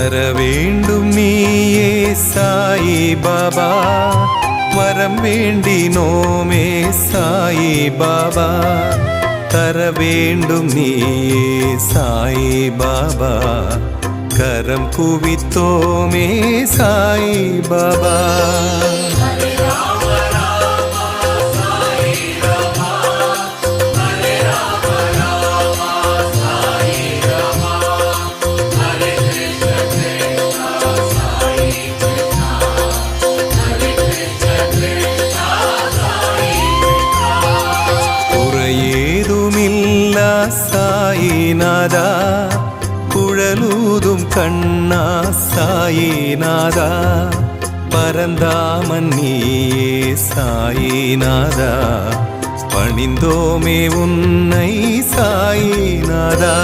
தர வேண்டும் நீயே சாயி பாபா, வரம் வேண்டினோமே சாயி பாபா, தர வேண்டும் நீயே சாயி பாபா, கரம் குவித்தோமே சாயி பாபா. குறையேதுமில்லா சாயிநாதா, குழலூதும் கண்ணா சாயிநாதா, பரந்தாமன் நீயே சாயிநாதா, பணிந்தோமே உன்னை சாயிநாதா.